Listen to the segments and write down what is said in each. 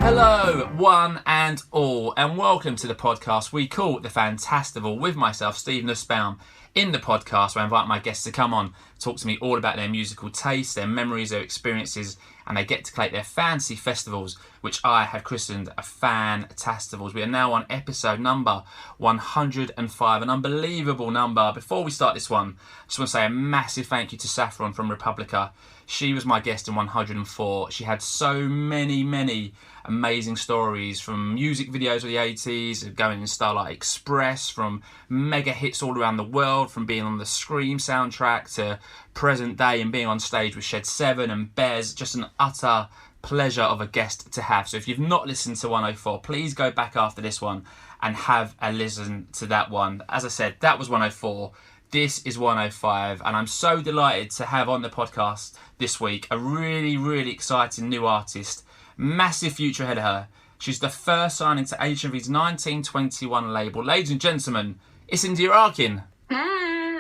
Hello, one and all, and welcome to the podcast we call the Fantastival with myself, Steve Nussbaum. In the podcast, I invite my guests to come on, talk to me all about their musical tastes, their memories, their experiences, and they get to collate their fancy festivals, which I have christened a Fantastivals. We are now on episode number 105, an unbelievable number. Before we start this one, I just want to say a massive thank you to Saffron from Republica. She was my guest in 104. She had so many amazing stories, from music videos of the 80s, going in Starlight Express, from mega hits all around the world, from being on the Scream soundtrack to present day and being on stage with Shed 7 and Bez. Just an utter pleasure of a guest to have. So if you've not listened to 104, please go back after this one and have a listen to that one. As I said, that was 104. This is 105, and I'm so delighted to have on the podcast this week a really exciting new artist. Massive future ahead of her. She's the first signing to HMV's 1921 label. Ladies and gentlemen, it's India Arkin. Hey.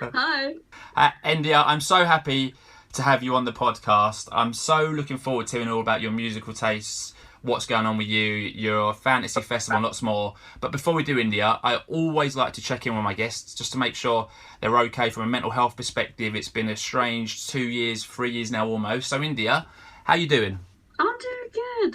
Hi. India, I'm so happy to have you on the podcast. I'm so looking forward to hearing all about your musical tastes, what's going on with you, your fantasy festival and lots more. But before we do, India, I always like to check in with my guests just to make sure they're okay from a mental health perspective. It's been a strange 2 years, 3 years now almost. So India, how you doing?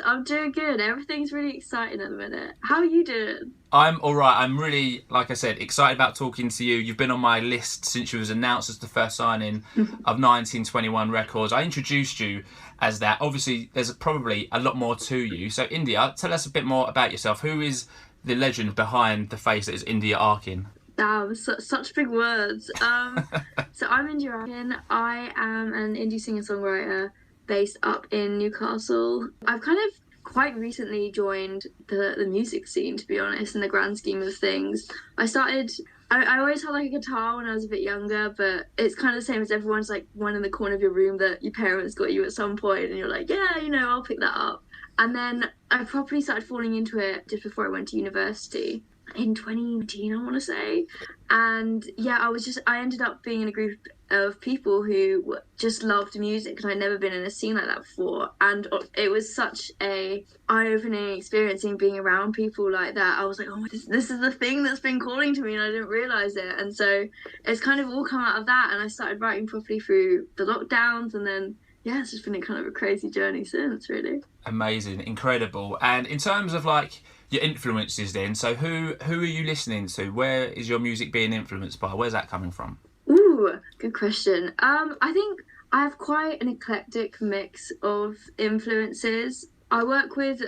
I'm doing good. Everything's really exciting at the minute. How are you doing? I'm all right. I'm really, like I said, excited about talking to you. You've been on my list since you was announced as the first signing of 1921 Records. I introduced you as that. Obviously, there's probably a lot more to you. So, India, tell us a bit more about yourself. Who is the legend behind the face that is India Arkin? Damn, such big words. So I'm India Arkin. I am an indie singer-songwriter based up in Newcastle. I've kind of quite recently joined the music scene, to be honest, in the grand scheme of things. I always had like a guitar when I was a bit younger, but it's kind of the same as everyone's like one in the corner of your room that your parents got you at some point, and you're like, yeah, I'll pick that up. And then I properly started falling into it just before I went to university in 2018, I want to say. And yeah, I ended up being in a group of people who just loved music, and I'd never been in a scene like that before, and it was such a eye-opening experience being around people like that. I was like, oh, this is the thing that's been calling to me, and I didn't realise it. And so it's kind of all come out of that, and I started writing properly through the lockdowns, and then yeah, it's just been a kind of a crazy journey since, really. Amazing, incredible. And in terms of like your influences then, so who are you listening to? Where is your music being influenced by? Where's that coming from? Ooh, good question. I think I have quite an eclectic mix of influences. I work with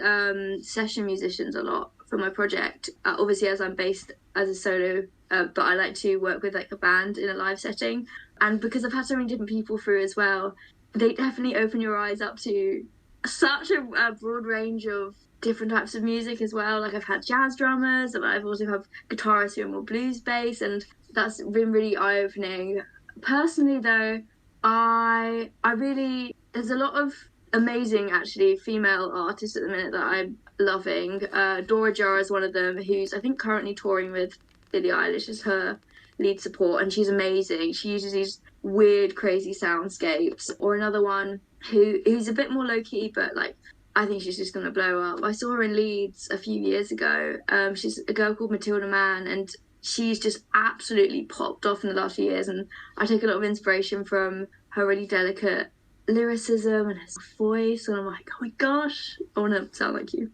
session musicians a lot for my project, obviously as I'm based as a solo, but I like to work with like a band in a live setting. And because I've had so many different people through as well, they definitely open your eyes up to such a broad range of different types of music as well. Like I've had jazz drummers, but I've also had guitarists who are more blues based, and that's been really eye-opening. Personally though, I really, there's a lot of amazing actually female artists at the minute that I'm loving. Dora Jara is one of them, who's I think currently touring with Billie Eilish as her lead support, and she's amazing. She uses these weird crazy soundscapes. Or another one who's a bit more low-key, but like I think she's just gonna blow up. I saw her in Leeds a few years ago. She's a girl called Matilda Mann, and she's just absolutely popped off in the last few years, and I take a lot of inspiration from her really delicate lyricism and her voice, and I'm like, oh my gosh, I want to sound like you.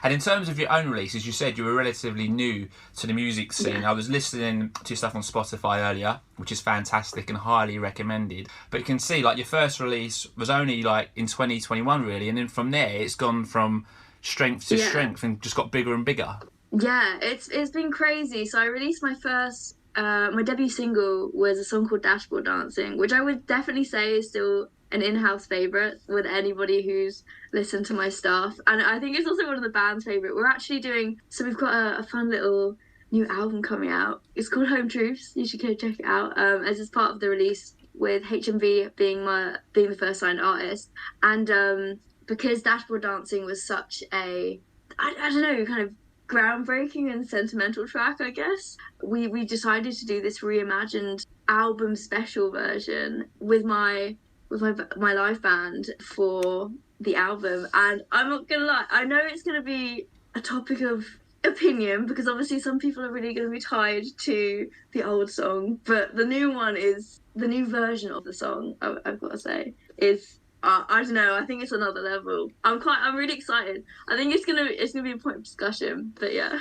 And in terms of your own releases, you said you were relatively new to the music scene. Yeah. I was listening to your stuff on Spotify earlier, which is fantastic and highly recommended. But you can see, like, your first release was only like in 2021, really, and then from there it's gone from strength to strength and just got bigger and bigger. Yeah, it's been crazy. So I released my first, my debut single was a song called Dashboard Dancing, which I would definitely say is still an in-house favourite with anybody who's listened to my stuff. And I think it's also one of the band's favourite. We're actually so we've got a fun little new album coming out. It's called Home Truths. You should go check it out. As it's part of the release with HMV being the first signed artist. And because Dashboard Dancing was such a, I don't know, kind of groundbreaking and sentimental track, I guess, we decided to do this reimagined album special version with my live band for the album, and I'm not gonna lie, I know it's gonna be a topic of opinion because obviously some people are really gonna be tied to the old song, but the new version of the song, I've got to say, is I don't know. I think it's another level. I'm really excited. I think it's gonna be a point of discussion. But yeah,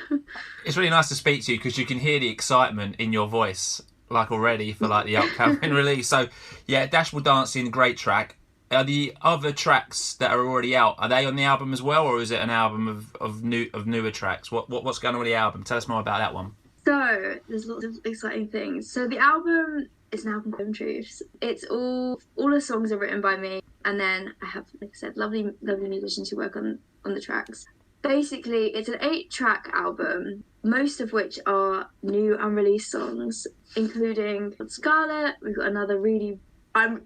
it's really nice to speak to you because you can hear the excitement in your voice, like already for like the upcoming release. So yeah, Dashboard Dancing, great track. Are the other tracks that are already out, are they on the album as well, or is it an album of newer tracks? What's going on with the album? Tell us more about that one. So there's lots of exciting things. So the album is an album of truths. It's all the songs are written by me, and then I have, like I said, lovely musicians who work on the tracks. Basically, it's an 8-track album, most of which are new unreleased songs, including Scarlet. We've got another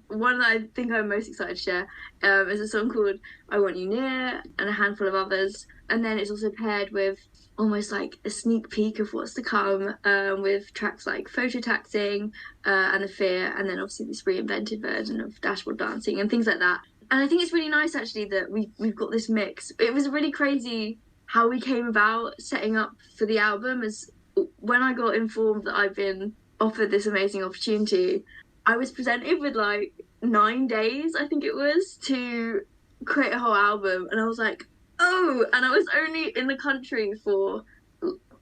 one that I think I'm most excited to share is a song called I Want You Near, and a handful of others. And then it's also paired with almost like a sneak peek of what's to come, with tracks like Photo Taxing and The Fear, and then obviously this reinvented version of Dashboard Dancing and things like that. And I think it's really nice actually that we've got this mix. It was really crazy how we came about setting up for the album. As when I got informed that I've been offered this amazing opportunity, I was presented with like 9 days, I think it was, to create a whole album. And I was like, oh, and I was only in the country for,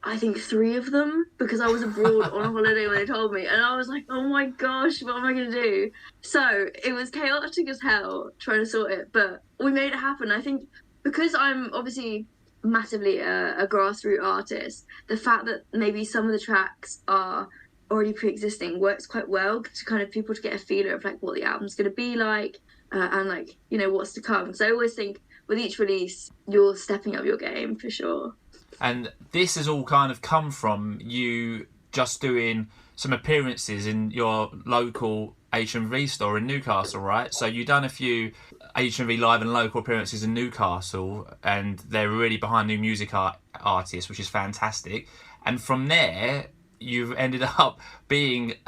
I think, 3 of them because I was abroad on a holiday when they told me. And I was like, oh my gosh, what am I going to do? So it was chaotic as hell trying to sort it, but we made it happen. I think because I'm obviously massively a grassroots artist, the fact that maybe some of the tracks are already pre-existing works quite well to kind of people to get a feeler of like what the album's going to be like, and like, you know, what's to come. Because I always think with each release you're stepping up your game for sure. And this has all kind of come from you just doing some appearances in your local H&V store in Newcastle, right? So you've done a few H&V live and local appearances in Newcastle, and they're really behind new music artists, which is fantastic. And from there you've ended up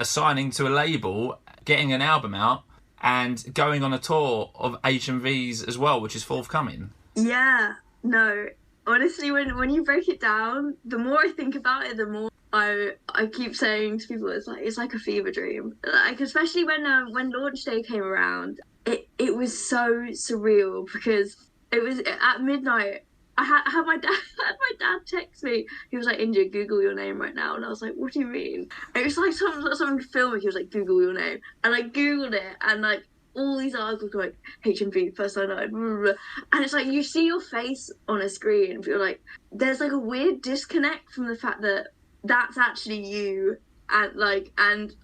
signing to a label, getting an album out, and going on a tour of H&Vs as well, which is forthcoming. Yeah, no, honestly, when you break it down, the more I think about it, the more I keep saying to people, it's like a fever dream. Like, especially when launch day came around, it was so surreal because it was at midnight. I had my dad text me. He was like, India, Google your name right now. And I was like, what do you mean? And it was like something filming. He was like, Google your name. And I Googled it, and like all these articles were like H&V, first I know, and it's like you see your face on a screen and feel like there's like a weird disconnect from the fact that that's actually you, and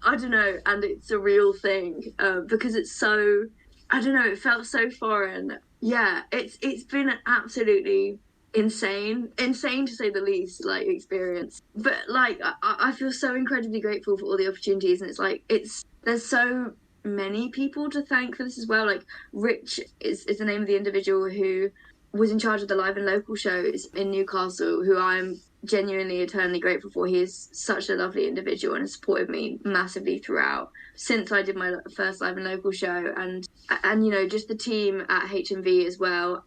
I don't know, and it's a real thing, because it's so, I don't know, it felt so foreign. Yeah, it's been an absolutely insane to say the least, like, experience. But like I feel so incredibly grateful for all the opportunities, and it's like there's so many people to thank for this as well. Like Rich is the name of the individual who was in charge of the live and local shows in Newcastle, who I'm genuinely eternally grateful for. He is such a lovely individual and has supported me massively throughout since I did my first live and local show, and you know, just the team at H&V as well.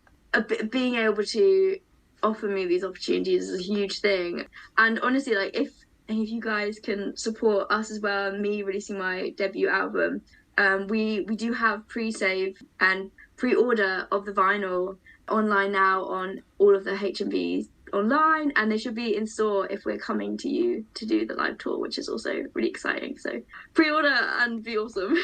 Being able to offer me these opportunities is a huge thing. And honestly, like, if you guys can support us as well and me releasing my debut album, we do have pre-save and pre-order of the vinyl online now on all of the H&Vs online, and they should be in store if we're coming to you to do the live tour, which is also really exciting. So pre-order and be awesome.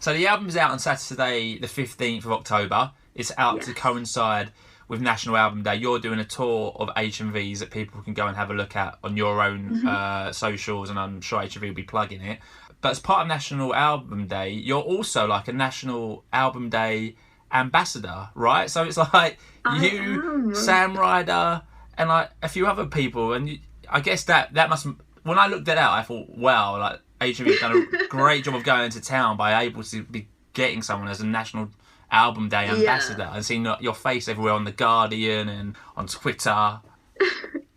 So the album's out on Saturday the 15th of October. It's out to coincide with National Album Day. You're doing a tour of H&Vs that people can go and have a look at on your own socials, and I'm sure H&V will be plugging it. But as part of National Album Day, you're also like a National Album Day ambassador, right? So it's like you, Sam Ryder, and like a few other people, and I guess that must, when I looked that out, I thought, wow, like H&V have done a great job of going into town by able to be getting someone as a National Album Day ambassador, and seeing your face everywhere on The Guardian and on Twitter.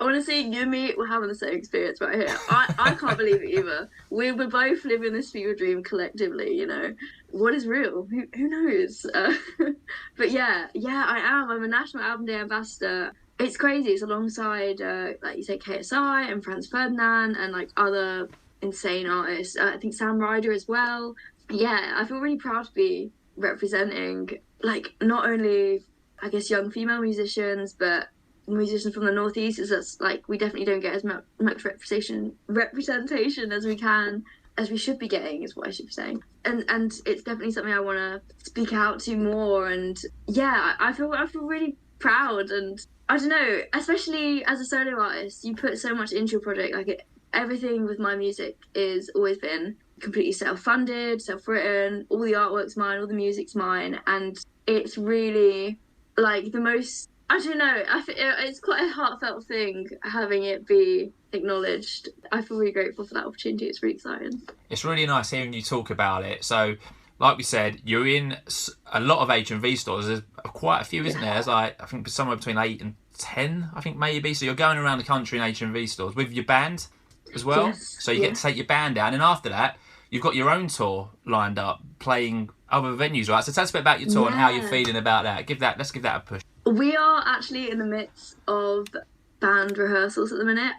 Honestly, you and me, we're having the same experience right here. I can't believe it either. We're both living this fever dream collectively, you know. What is real? Who knows? But yeah, I am. I'm a National Album Day ambassador. It's crazy. It's alongside, like you say, KSI and Franz Ferdinand and like other insane artists. I think Sam Ryder as well. Yeah, I feel really proud to be representing like not only, I guess, young female musicians, but musicians from the Northeast. Is that's like we definitely don't get as much representation as we should be getting, is what I should be saying. And it's definitely something I want to speak out to more. And yeah, I feel really proud. And I don't know, especially as a solo artist, you put so much into your project. Like everything with my music is always been completely self-funded, self-written. All the artwork's mine, all the music's mine, and it's really like the most. I don't know. It's quite a heartfelt thing having it be acknowledged. I feel really grateful for that opportunity. It's really exciting. It's really nice hearing you talk about it. So, like we said, you're in a lot of HMV stores. There's quite a few, isn't there? There's like, I think somewhere between 8 and 10, I think maybe. So you're going around the country in HMV stores with your band as well. Yes. So you get to take your band out, and after that, you've got your own tour lined up, playing other venues, right? So tell us a bit about your tour and how you're feeling about that. Let's give that a push. We are actually in the midst of band rehearsals at the minute.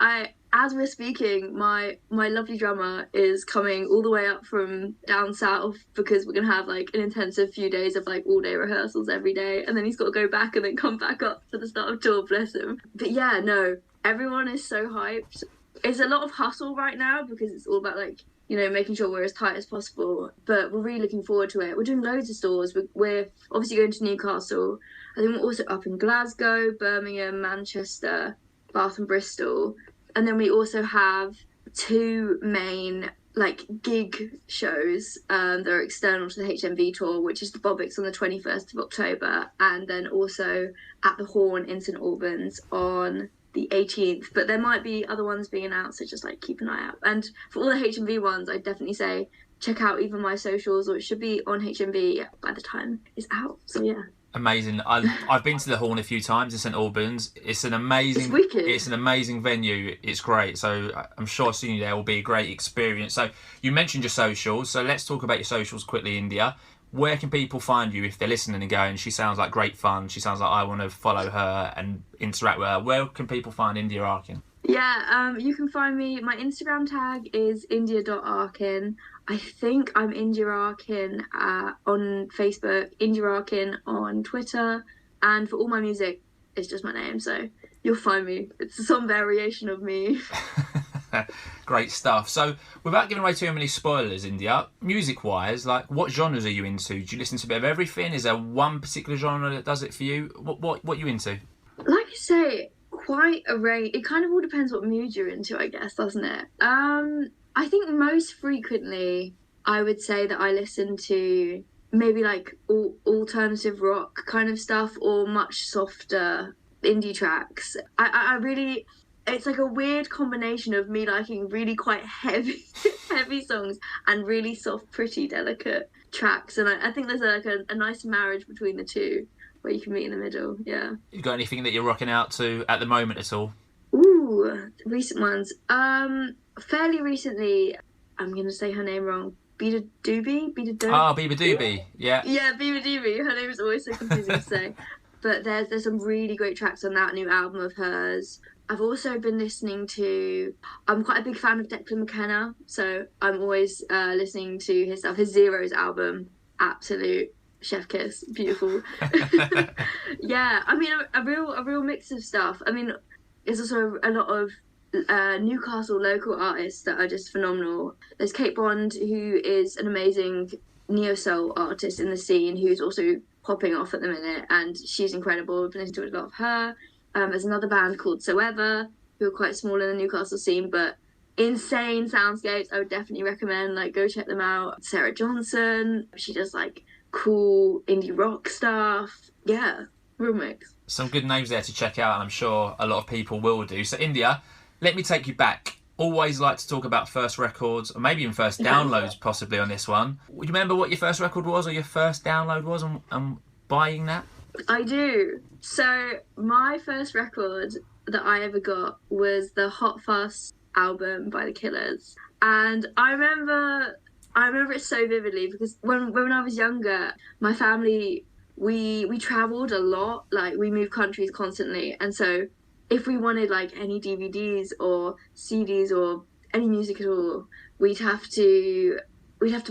As we're speaking, my lovely drummer is coming all the way up from down south because we're going to have like an intensive few days of like all day rehearsals every day. And then he's got to go back and then come back up for the start of tour, bless him. But yeah, no, everyone is so hyped. It's a lot of hustle right now because it's all about like, you know, making sure we're as tight as possible. But we're really looking forward to it. We're doing loads of stores. We're obviously going to Newcastle. I think we're also up in Glasgow, Birmingham, Manchester, Bath and Bristol. And then we also have 2 main like gig shows that are external to the HMV tour, which is the Bobbicks on the 21st of October, and then also at the Horn in St Albans on the 18th. But there might be other ones being announced, so just like keep an eye out. And for all the HMV ones, I'd definitely say check out either my socials, or it should be on HMV by the time it's out. So yeah. Amazing. I've been to the Horn a few times in St Albans. It's an amazing. It's an amazing venue. It's great. So I'm sure seeing you there will be a great experience. So you mentioned your socials. So let's talk about your socials quickly, India. Where can people find you if they're listening and going, she sounds like great fun. She sounds like I want to follow her and interact with her. Where can people find India Arkin? Yeah, you can find me. My Instagram tag is india.arkin. I think I'm India Arkin on Facebook, India Arkin on Twitter, and for all my music, it's just my name, so you'll find me. It's some variation of me. Great stuff. So, without giving away too many spoilers, India, music-wise, like, what genres are you into? Do you listen to a bit of everything? Is there one particular genre that does it for you? What are you into? Like I say, quite a range. It kind of all depends what mood you're into, I guess, doesn't it? I think most frequently I would say that I listen to maybe like alternative rock kind of stuff or much softer indie tracks. I really, it's like a weird combination of me liking really quite heavy songs and really soft, pretty, delicate tracks. And I think there's a nice marriage between the two where you can meet in the middle, yeah. You got anything that you're rocking out to at the moment at all? Ooh, recent ones. Fairly recently, I'm going to say her name wrong. Biba Doobie? Oh, Biba Doobie, yeah. Yeah, Biba Doobie. Her name is always so confusing to say. But there's some really great tracks on that new album of hers. I've also been listening to... I'm quite a big fan of Declan McKenna, so I'm always listening to his stuff. His Zeros album, absolute chef kiss, beautiful. Yeah, I mean, a real mix of stuff. I mean, there's also a lot of Newcastle local artists that are just phenomenal. There's Kate Bond, who is an amazing neo-soul artist in the scene, who's also popping off at the minute, and she's incredible. I've been listening to a lot of her. There's another band called Soever, who are quite small in the Newcastle scene, but insane soundscapes. I would definitely recommend, like, go check them out. Sarah Johnson, she does like cool indie rock stuff. Yeah, real mix. Some good names there to check out, and I'm sure a lot of people will do. So India, let me take you back. Always like to talk about first records, or maybe even first downloads possibly on this one. Would you remember what your first record was, or your first download was, and buying that? I do. So my first record that I ever got was the Hot Fuss album by the Killers. And I remember it so vividly because when I was younger, my family we traveled a lot, like we moved countries constantly. And so if we wanted like any DVDs or CDs or any music at all, we'd have to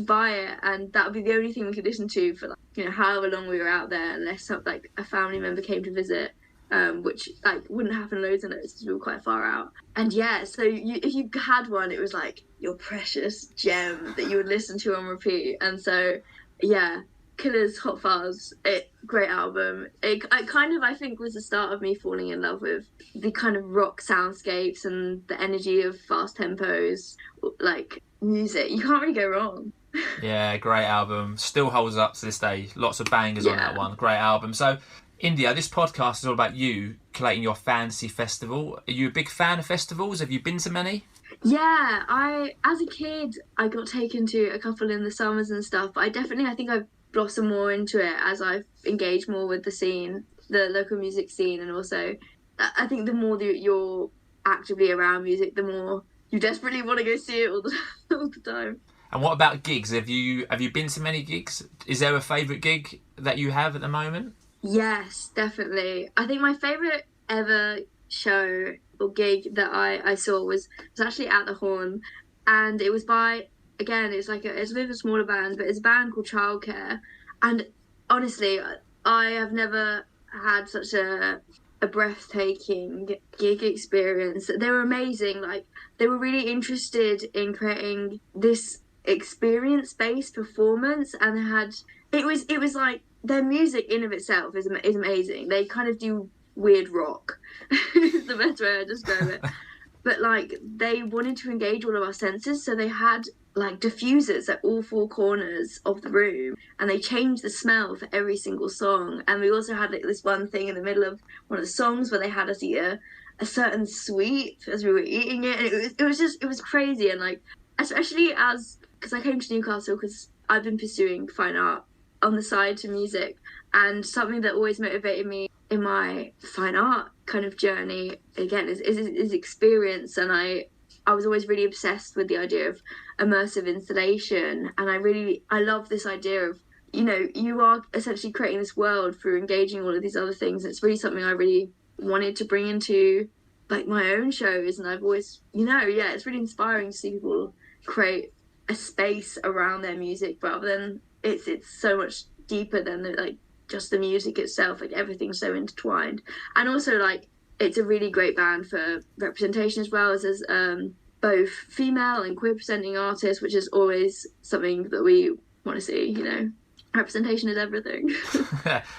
buy it, and that would be the only thing we could listen to for like, you know, however long we were out there, unless like a family member came to visit, which like wouldn't happen loads and loads because we were quite far out. And yeah, so if you had one, it was like your precious gem that you would listen to on repeat. And so yeah, Killers Hot Fuzz, great album. It kind of, I think, was the start of me falling in love with the kind of rock soundscapes and the energy of fast tempos, like music. You can't really go wrong. Yeah, great album. Still holds up to this day. Lots of bangers on that one. Great album. So, India, this podcast is all about you collating your fantasy festival. Are you a big fan of festivals? Have you been to many? Yeah, as a kid, I got taken to a couple in the summers and stuff, but I think I've blossomed more into it as I've engaged more with the scene, the local music scene. And also I think the more that you're actively around music, the more you desperately want to go see it all the time. And what about gigs? Have you been to many gigs? Is there a favourite gig that you have at the moment? Yes, definitely. I think my favourite ever show or gig that I saw was actually at the Horn, and it was by, again, it's a bit of a smaller band, but it's a band called Childcare. And honestly, I have never had such a breathtaking gig experience. They were amazing. Like, they were really interested in creating this experience-based performance, and it was like their music in of itself is amazing. They kind of do weird rock is the best way to describe it. But like, they wanted to engage all of our senses, so they had like diffusers at all four corners of the room, and they changed the smell for every single song. And we also had like this one thing in the middle of one of the songs where they had us eat a certain sweet as we were eating it, and it was crazy. And like, especially because I came to Newcastle because I've been pursuing fine art on the side to music, and something that always motivated me in my fine art kind of journey again is experience. And I was always really obsessed with the idea of immersive installation, and I love this idea of, you know, you are essentially creating this world through engaging all of these other things. It's really something I really wanted to bring into like my own shows, and I've always, you know, yeah, it's really inspiring to see people create a space around their music rather than it's so much deeper than like just the music itself. Like, everything's so intertwined. And also, like, it's a really great band for representation as well, as both female and queer presenting artists, which is always something that we want to see. You know, representation is everything.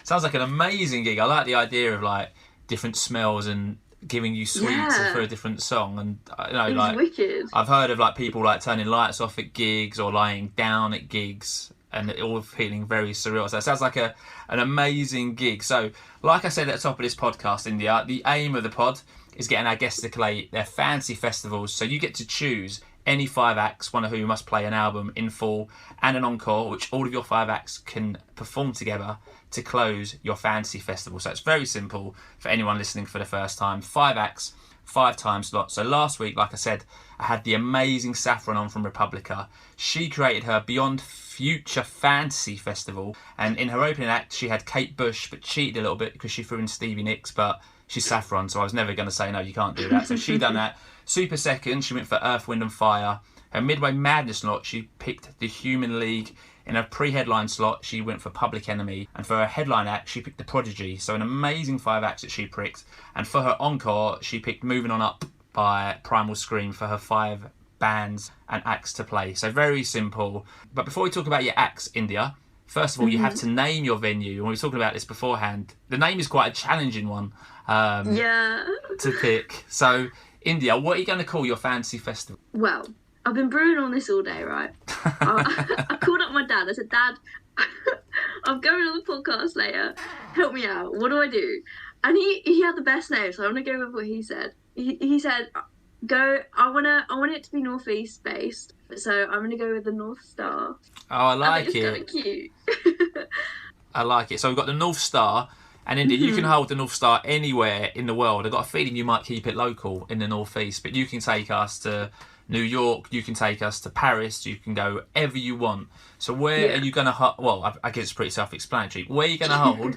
Sounds like an amazing gig. I like the idea of like different smells and giving you sweets for a different song. And you know, like, wicked. I've heard of like people like turning lights off at gigs or lying down at gigs, and it all feeling very surreal. So it sounds like an amazing gig. So, like I said at the top of this podcast, India, the aim of the pod is getting our guests to collate their fancy festivals. So you get to choose any 5 acts, one of whom must play an album in full and an encore, which all of your 5 acts can perform together to close your fantasy festival. So it's very simple for anyone listening for the first time. 5 acts, 5 time slots. So last week, like I said, I had the amazing Saffron on from Republica. She created her Beyond Future Fantasy Festival, and in her opening act she had Kate Bush, but cheated a little bit because she threw in Stevie Nicks, but she's Saffron, so I was never going to say no, you can't do that. So she done that. Super second, she went for Earth, Wind and Fire. Her Midway Madness slot, she picked The Human League. In her pre-headline slot, she went for Public Enemy. And for her headline act, she picked The Prodigy. So an amazing 5 acts that she picked. And for her encore, she picked Moving On Up by Primal Scream for her 5 bands and acts to play. So very simple. But before we talk about your acts, India, first of all, you have to name your venue. And we were talking about this beforehand. The name is quite a challenging one to pick. So, India, what are you going to call your fantasy festival? Well, I've been brewing on this all day, right? I called up my dad. I said, Dad, I'm going on the podcast later. Help me out. What do I do? And he had the best name, so I'm going to go with what he said. He said, I want it to be northeast based, so I'm going to go with the North Star. Oh, I like it. It's kind of cute. I like it. So we've got the North Star. And India, you can hold the North Star anywhere in the world. I've got a feeling you might keep it local in the Northeast, but you can take us to New York, you can take us to Paris, you can go wherever you want. So where are you going to hold... Well, I guess it's pretty self-explanatory. Where are you going to hold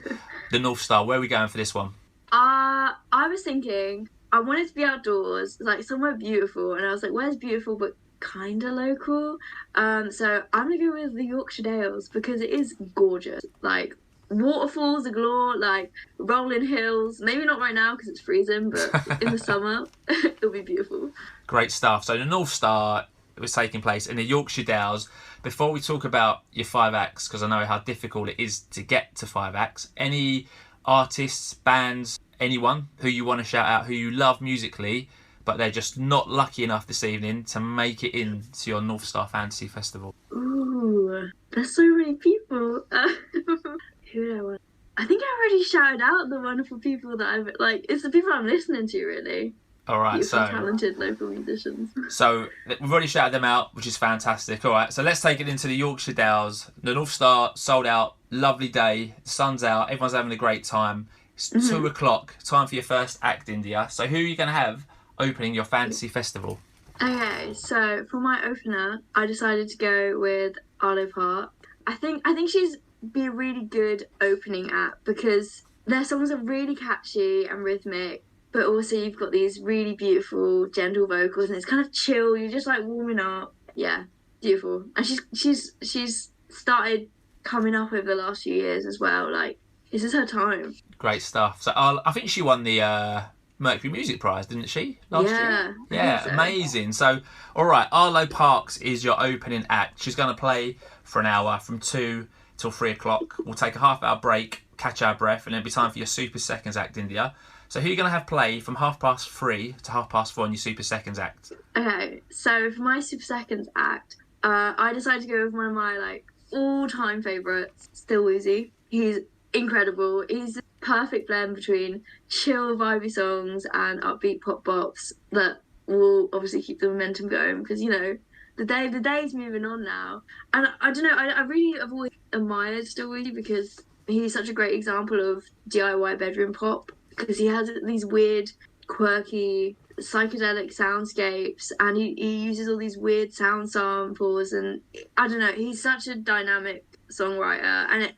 the North Star? Where are we going for this one? I was thinking I wanted to be outdoors, like somewhere beautiful, and I was like, where's beautiful but kind of local? So I'm going to go with the Yorkshire Dales because it is gorgeous. Like, waterfalls galore, like rolling hills. Maybe not right now because it's freezing, but in the summer it'll be beautiful. Great stuff. So the North Star was taking place in the Yorkshire Dales. Before we talk about your 5 acts, because I know how difficult it is to get to 5 acts, any artists, bands, anyone who you want to shout out, who you love musically, but they're just not lucky enough this evening to make it into your North Star Fantasy Festival? Ooh, there's so many people. Who do I want? I think I already shouted out the wonderful people that I've like. It's the people I'm listening to, really. All right, Beautiful, so talented local musicians. So we've already shouted them out, which is fantastic. All right, so let's take it into the Yorkshire Dales. The North Star sold out. Lovely day. The sun's out. Everyone's having a great time. It's 2 o'clock. Time for your first act, India. So who are you going to have opening your fantasy festival? Okay, so for my opener, I decided to go with Arlo Park. I think she's be a really good opening act because their songs are really catchy and rhythmic, but also you've got these really beautiful, gentle vocals, and it's kind of chill. You're just like warming up. Yeah, beautiful. And she's started coming up over the last few years as well. Like, this is her time. Great stuff. So I think she won the Mercury Music Prize, didn't she, last year? Yeah, so. Amazing. So, all right, Arlo Parks is your opening act. She's going to play for an hour from 2 till 3 o'clock. We'll take a half-hour break, catch our breath, and it'll be time for your Super Seconds act, India. So who are you going to have play from 3:30 to 4:30 on your Super Seconds act? Okay, so for my Super Seconds act, I decided to go with one of my like all-time favourites, Still Woozy. He's incredible. He's a perfect blend between chill, vibey songs and upbeat pop bops that will obviously keep the momentum going because, you know, the day's moving on now. And I don't know, I really have always admired Still Woozy because he's such a great example of DIY bedroom pop because he has these weird, quirky, psychedelic soundscapes and he uses all these weird sound samples and I don't know, he's such a dynamic songwriter and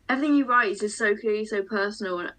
everything he writes is so clear, so personal and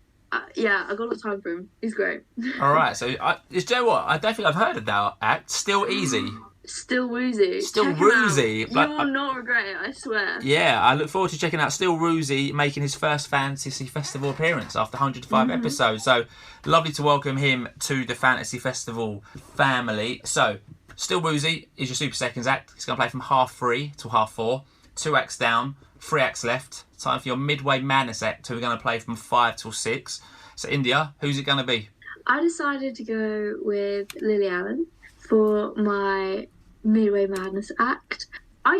yeah, I got a lot of time for him. He's great. All right, so do you know what? I don't think I've heard of that act. Still Easy. Still Woozy. Still Woozy. You will not regret it, I swear. Yeah, I look forward to checking out Still Woozy making his first Fantasy Festival appearance after 105 episodes. So lovely to welcome him to the Fantasy Festival family. So Still Woozy is your Super Seconds act. He's going to play from 3:30 till 4:30. 2 acts down, 3 acts left. Time for your Midway Madness act, who are going to play from 5 till 6. So India, who's it going to be? I decided to go with Lily Allen for my Midway Madness act. I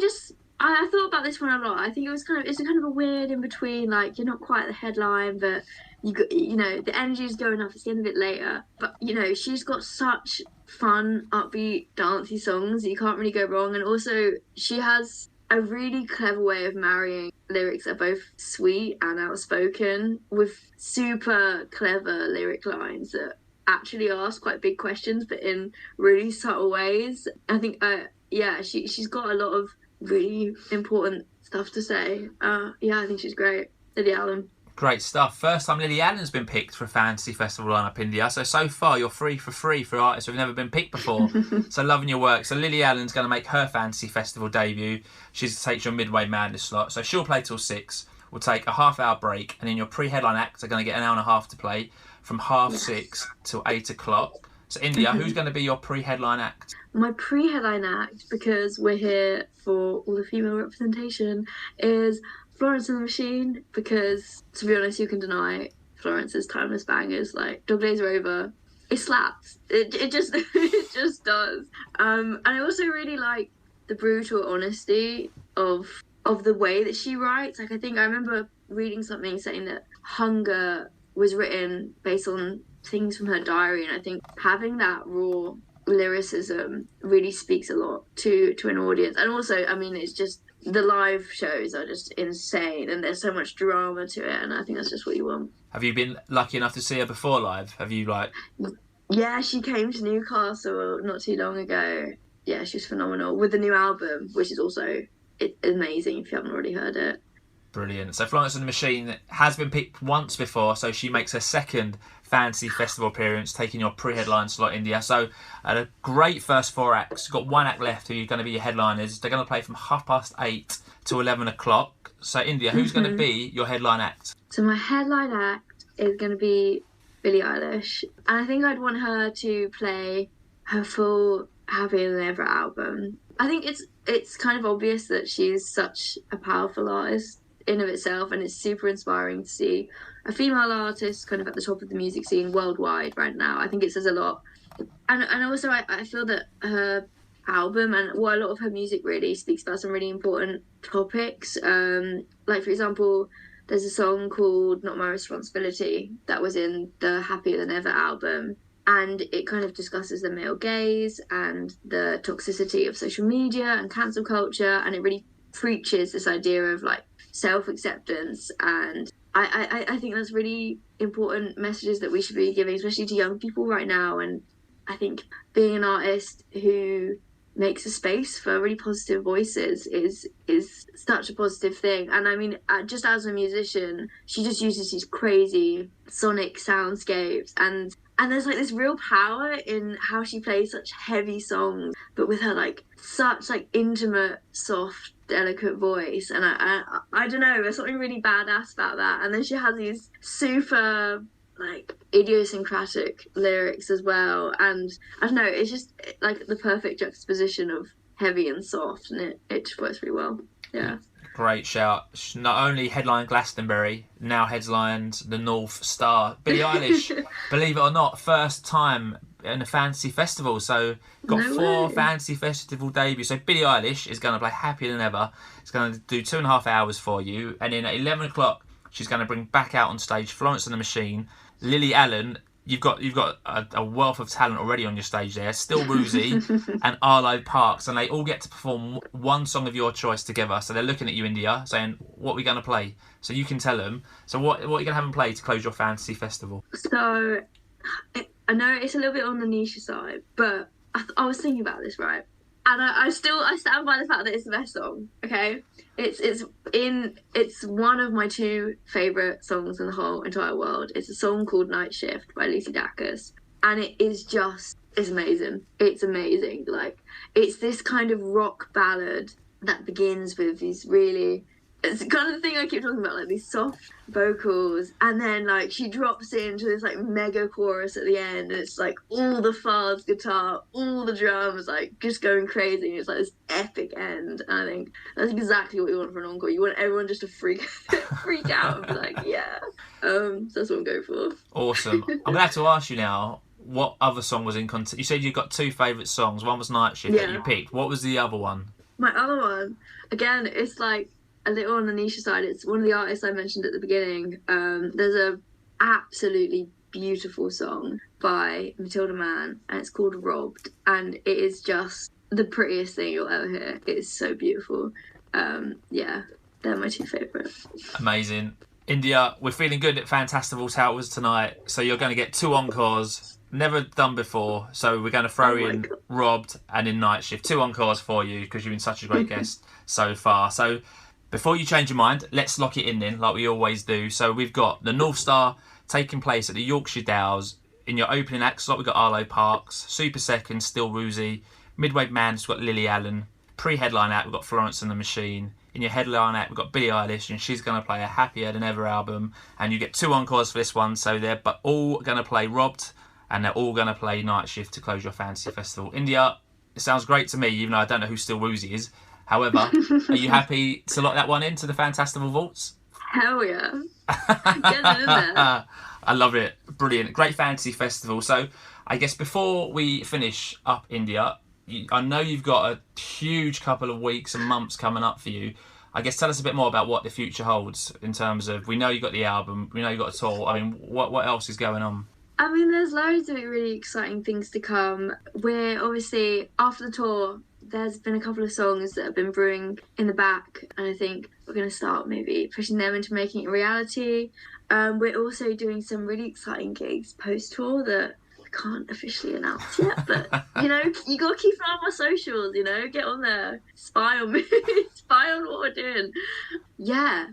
thought about this one a lot. I think it's kind of a weird in between. Like, you're not quite the headline, but you know the energy's going up. It's the end of it later, but you know she's got such fun, upbeat, dancey songs that you can't really go wrong. And also she has a really clever way of marrying lyrics that are both sweet and outspoken with super clever lyric lines that actually ask quite big questions but in really subtle ways. I think she's got a lot of really important stuff to say. I think she's great. Lily Allen. Great stuff. First time Lily Allen's been picked for a Fantasy Festival lineup, India. So far you're 3 for 3 for artists who've never been picked before. So loving your work. So Lily Allen's going to make her Fantasy Festival debut. She's takes your Midway Madness slot. So she'll play till 6. We'll take a half-hour break, and then your pre-headline acts are going to get an hour and a half to play from 6:30 till 8 o'clock. So India, who's going to be your pre-headline act? My pre-headline act, because we're here for all the female representation, is Florence and the Machine, because to be honest, who can deny Florence's timeless bangers? Like Dog Days Are Over, it slaps. It just it just does. And I also really like the brutal honesty of the way that she writes. Like I remember reading something saying that Hunger was written based on things from her diary, and I think having that raw lyricism really speaks a lot to an audience. And also, I mean, it's just the live shows are just insane, and there's so much drama to it, and I think that's just what you want. Have you been lucky enough to see her before live? Have you Yeah, she came to Newcastle not too long ago. Yeah, she was phenomenal with the new album, which is also amazing if you haven't already heard it. Brilliant. So Florence and the Machine has been picked once before, so she makes her second Fantasy Festival appearance, taking your pre-headline slot, India. So a great first 4 acts. You've got 1 act left who are going to be your headliners. They're going to play from 8:30 to 11 o'clock. So India, who's going to be your headline act? So my headline act is going to be Billie Eilish. And I think I'd want her to play her full Happier Than Ever album. I think it's kind of obvious that she's such a powerful artist in of itself, and it's super inspiring to see a female artist kind of at the top of the music scene worldwide right now. I think it says a lot. And also I feel that her album and a lot of her music really speaks about some really important topics. Like, for example, there's a song called Not My Responsibility that was in the Happier Than Ever album, and it kind of discusses the male gaze and the toxicity of social media and cancel culture, and it really preaches this idea of like self-acceptance, and I think that's really important messages that we should be giving, especially to young people right now. And I think being an artist who makes a space for really positive voices is such a positive thing. And I mean, just as a musician, she just uses these crazy sonic soundscapes, and there's like this real power in how she plays such heavy songs, but with her like such like intimate, soft, delicate voice. And I don't know, there's something really badass about that. And then she has these super like idiosyncratic lyrics as well, and I don't know, it's just like the perfect juxtaposition of heavy and soft, and it just works really well. Yeah. Great shout. Not only headlined Glastonbury, now headlined the North Star. Billie Eilish, believe it or not, first time in a fantasy festival. So got No 4 way. fantasy festival debuts. So Billie Eilish is going to play Happier Than Ever. It's going to do 2.5 hours for you. And then at 11 o'clock, she's going to bring back out on stage Florence and the Machine. Lily Allen, you've got a wealth of talent already on your stage there. Still Woozy and Arlo Parks, and they all get to perform one song of your choice together. So they're looking at you, India, saying, what are we going to play? So you can tell them. So what are you going to have them play to close your fantasy festival? So I know it's a little bit on the niche side, but I was thinking about this, right? And I stand by the fact that it's the best song. Okay, it's one of my 2 favourite songs in the whole entire world. It's a song called Night Shift by Lucy Dacus, and it's amazing. It's amazing. Like, it's this kind of rock ballad that begins with these really, it's the kind of thing I keep talking about, like these soft vocals, and then like she drops into this like mega chorus at the end, and it's like all the fuzz guitar, all the drums like just going crazy, and it's like this epic end. And I think that's exactly what you want for an encore. You want everyone just to freak out and be like, yeah. So that's what I'm going for. Awesome. I'm going to have to ask you now, what other song was in content? You said you got 2 favourite songs. One was Night Shift that you picked. What was the other one? My other one, again, it's like a little on the niche side. It's one of the artists I mentioned at the beginning. There's a absolutely beautiful song by Matilda Mann, and it's called Robbed, and it is just the prettiest thing you'll ever hear. It is so beautiful. Yeah, they're my 2 favourites. Amazing. India, we're feeling good at Fantastival Towers tonight, so you're going to get 2 encores, never done before. So we're going to throw in God. Robbed and in Night Shift. 2 encores for you because you've been such a great guest so far. So before you change your mind, let's lock it in then, like we always do. So we've got the North Star taking place at the Yorkshire Dales. In your opening act slot, we've got Arlo Parks. Super second, Still Woozy. Midway man, we've got Lily Allen. Pre-headline act, we've got Florence and the Machine. In your headline act, we've got Billie Eilish, and she's going to play a Happier Than Ever album. And you get 2 encores for this one, so they're all going to play Robbed, and they're all going to play Night Shift to close your fantasy festival. India, it sounds great to me, even though I don't know who Still Woozy is. However, are you happy to lock that one into the Fantastival Vaults? Hell yeah. Get it in there. I love it. Brilliant. Great fantasy festival. So I guess before we finish up, India, I know you've got a huge couple of weeks and months coming up for you. I guess tell us a bit more about what the future holds in terms of, we know you got the album, we know you got a tour. I mean, what else is going on? I mean, there's loads of really exciting things to come. We're obviously, after the tour, there's been a couple of songs that have been brewing in the back, and I think we're going to start maybe pushing them into making it a reality. We're also doing some really exciting gigs post-tour that I can't officially announce yet, but you know, you got to keep an eye on my socials, you know, get on there, spy on me, spy on what we're doing. Yeah,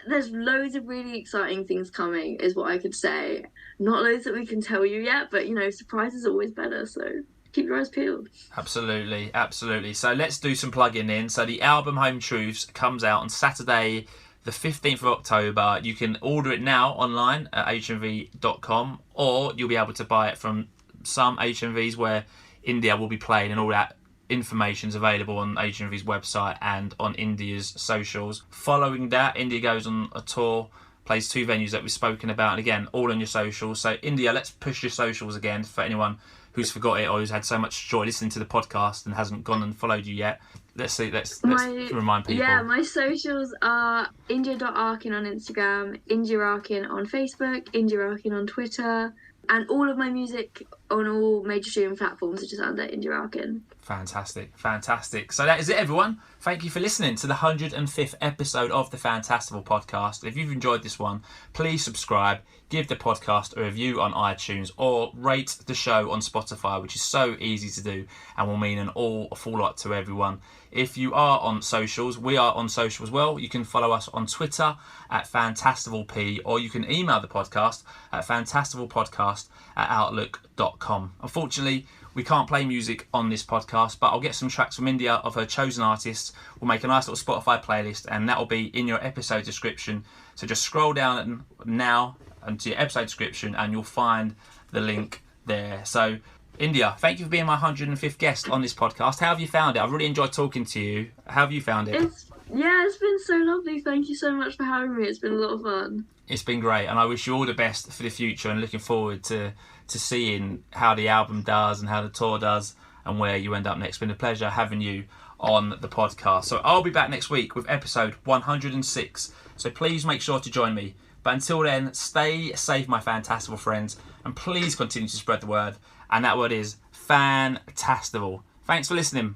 there's loads of really exciting things coming, is what I could say. Not loads that we can tell you yet, but you know, surprises are always better, so keep your eyes peeled. Absolutely, absolutely. So let's do some plugging in. So the album Home Truths comes out on Saturday the 15th of October. You can order it now online at hmv.com, or you'll be able to buy it from some HMVs where India will be playing, and all that information's available on HMV's website and on India's socials. Following that, India goes on a tour, plays 2 venues that we've spoken about, and again, all on your socials. So India, let's push your socials again for anyone who's forgot it or who's had so much joy listening to the podcast and hasn't gone and followed you yet. Let's remind people. Yeah, my socials are India.Arkin on Instagram, India Arkin on Facebook, India Arkin on Twitter, and all of my music on all major streaming platforms are just under India Arkin. Fantastic. So that is it, everyone. Thank you for listening to the 105th episode of the Fantastival Podcast. If you've enjoyed this one, please subscribe, give the podcast a review on iTunes, or rate the show on Spotify, which is so easy to do and will mean a full lot to everyone. If you are on socials, we are on social as well. You can follow us on Twitter at FantastivalP, or you can email the podcast at fantastivalpodcast@outlook.com. Unfortunately, we can't play music on this podcast, but I'll get some tracks from India of her chosen artists. We'll make a nice little Spotify playlist, and that will be in your episode description. So just scroll down now into your episode description and you'll find the link there. So India, thank you for being my 105th guest on this podcast. How have you found it? I've really enjoyed talking to you. How have you found it? It's been so lovely. Thank you so much for having me. It's been a lot of fun. It's been great, and I wish you all the best for the future, and looking forward to seeing how the album does and how the tour does and where you end up next. It's been a pleasure having you on the podcast. So I'll be back next week with episode 106. So please make sure to join me. But until then, stay safe, my Fantastival friends, and please continue to spread the word. And that word is Fantastival. Thanks for listening.